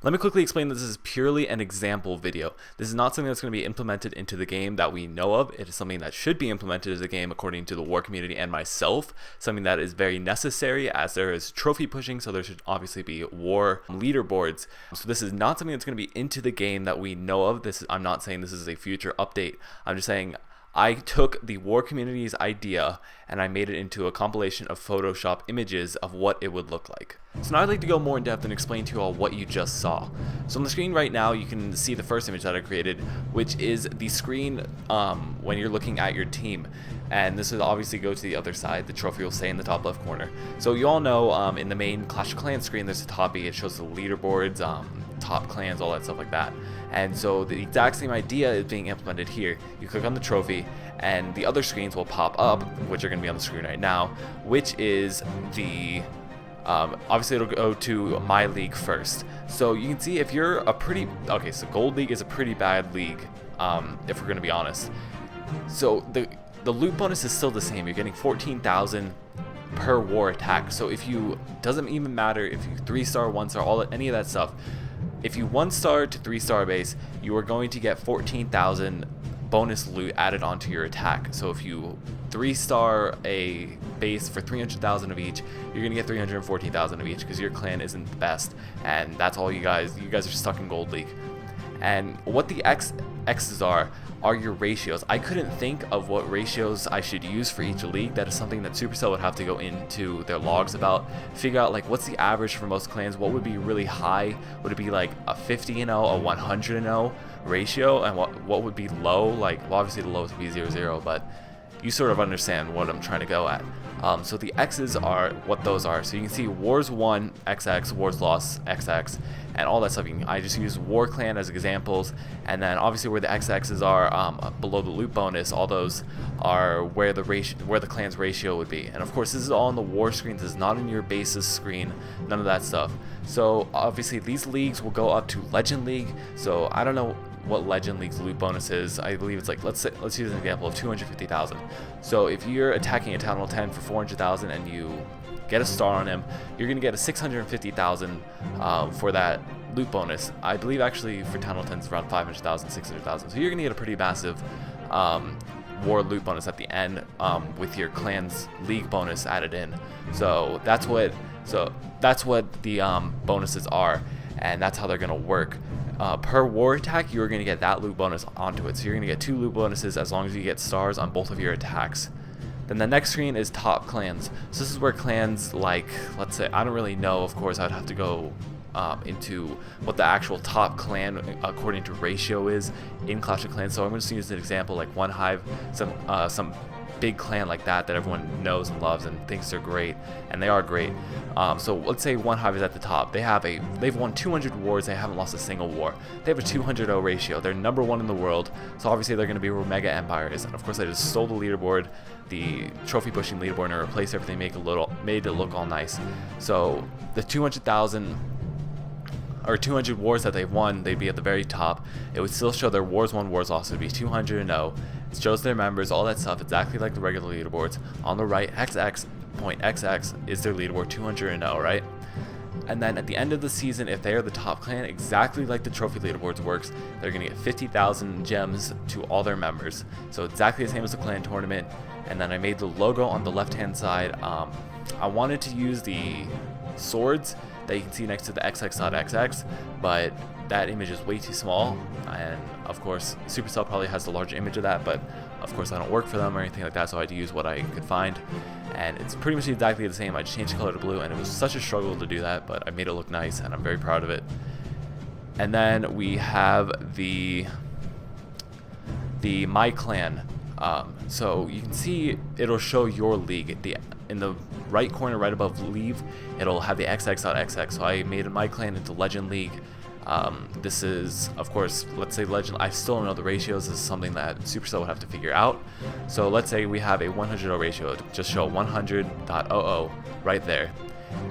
Let me quickly explain that this is purely an example video. This is not something that's going to be implemented into the game that we know of. It is something that should be implemented as a game according to the war community and myself. Something that is very necessary as there is trophy pushing, so there should obviously be war leaderboards. So this is not something that's going to be into the game that we know of. I'm not saying this is a future update. I'm just saying I took the war community's idea and I made it into a compilation of Photoshop images of what it would look like. So now I'd like to go more in depth and explain to you all what you just saw. So on the screen right now you can see the first image that I created, which is the screen when you're looking at your team. And this would obviously go to the other side. The trophy will stay in the top left corner. So you all know in the main Clash of Clans screen there's a toppy. It shows the leaderboards, top clans, all that stuff like that. And so the exact same idea is being implemented here. You click on the trophy and the other screens will pop up, which are going to be on the screen right now, which is the obviously it'll go to my league first. So you can see if you're so gold league is a pretty bad league, if we're going to be honest. So the loot bonus is still the same. You're getting 14,000 per war attack. So if you, doesn't even matter if you 3-star, 1-star, any of that stuff. If you 1-star to 3-star base, you are going to get 14,000 bonus loot added onto your attack. So if you 3-star a base for 300,000 of each, you're gonna get 314,000 of each because your clan isn't the best, and that's all you guys are stuck in gold league. And what the X's are your ratios. I couldn't think of what ratios I should use for each league. That is something that Supercell would have to go into their logs about, figure out like what's the average for most clans, what would be really high, would it be like a 50-0, a 100-0 ratio, and what would be low, like well, obviously the lowest would be 0-0, but you sort of understand what I'm trying to go at. So the X's are what those are. So you can see Wars won XX, Wars lost XX, and all that stuff. I just use War Clan as examples, and then obviously where the XX's are below the loot bonus, all those are where the clan's ratio would be. And of course this is all on the war screens. This is not in your basis screen, none of that stuff. So obviously these leagues will go up to Legend League. So I don't know what Legend League's loot bonus is. I believe it's like, let's use an example of 250,000. So if you're attacking a Town Hall 10 for 400,000 and you get a star on him, you're gonna get a 650,000 for that loot bonus. I believe actually for Town Hall 10 it's around 500,000, 600,000. So you're gonna get a pretty massive war loot bonus at the end with your clan's league bonus added in. So that's what the bonuses are, and that's how they're gonna work. Per war attack, you're going to get that loot bonus onto it. So you're going to get 2 loot bonuses as long as you get stars on both of your attacks. Then the next screen is top clans. So this is where clans like, let's say, I don't really know, of course, I'd have to go into what the actual top clan according to ratio is in Clash of Clans. So I'm just going to use an example like One Hive, some big clan like that everyone knows and loves and thinks they're great, and they are great. So let's say One Hive is at the top. They've won 200 wars. They haven't lost a single war. They have a 200-0 ratio. They're #1 in the world. So obviously they're going to be where Mega Empires. And of course they just stole the leaderboard, the trophy pushing leaderboard, and replaced everything, made it look all nice. So the 200,000 or 200 wars that they've won, they'd be at the very top. It would still show their wars won, wars lost. It would be 200-0. It shows their members, all that stuff, exactly like the regular leaderboards. On the right, XX is their leaderboard, 200-0, right? And then at the end of the season, if they are the top clan, exactly like the trophy leaderboards works, they're going to get 50,000 gems to all their members. So exactly the same as the clan tournament. And then I made the logo on the left-hand side. I wanted to use the swords that you can see next to the XX.XX, but that image is way too small, and of course Supercell probably has the larger image of that, but of course I don't work for them or anything like that, so I had to use what I could find, and it's pretty much exactly the same. I just changed the color to blue, and it was such a struggle to do that, but I made it look nice and I'm very proud of it. And then we have the My Clan. So you can see it'll show your league in the right corner right above leave. It'll have the XX.XX. So I made My Clan into Legend League. This is, of course, let's say Legend. I still don't know the ratios. This is something that Supercell would have to figure out. So let's say we have a 100-0 ratio. Just show 100.00 right there,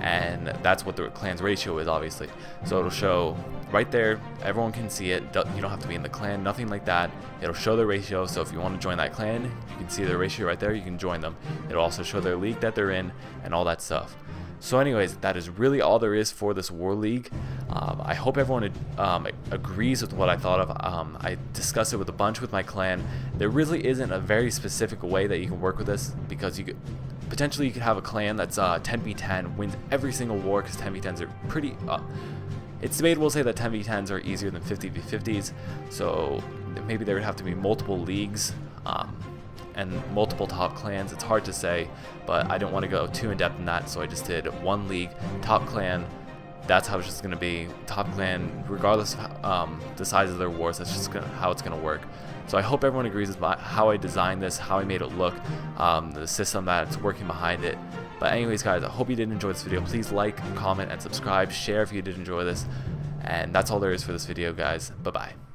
and that's what the clan's ratio is, obviously. So it'll show right there. Everyone can see it. You don't have to be in the clan, nothing like that. It'll show the ratio. So if you want to join that clan, you can see their ratio right there. You can join them. It'll also show their league that they're in and all that stuff. So anyways, that is really all there is for this War League. I hope everyone agrees with what I thought of. I discussed it with a bunch with my clan. There really isn't a very specific way that you can work with this, because you could potentially have a clan that's 10v10, wins every single war, because 10v10s are pretty... it's debatable to say that 10v10s are easier than 50v50s, so maybe there would have to be multiple leagues and multiple top clans. It's hard to say, but I don't want to go too in depth in that, so I just did one league, top clan. That's how it's just going to be. Top clan, regardless of the size of their wars, that's just how it's going to work. So I hope everyone agrees with how I designed this, how I made it look, the system that's working behind it. But anyways, guys, I hope you did enjoy this video. Please like, comment, and subscribe. Share if you did enjoy this. And that's all there is for this video, guys. Bye-bye.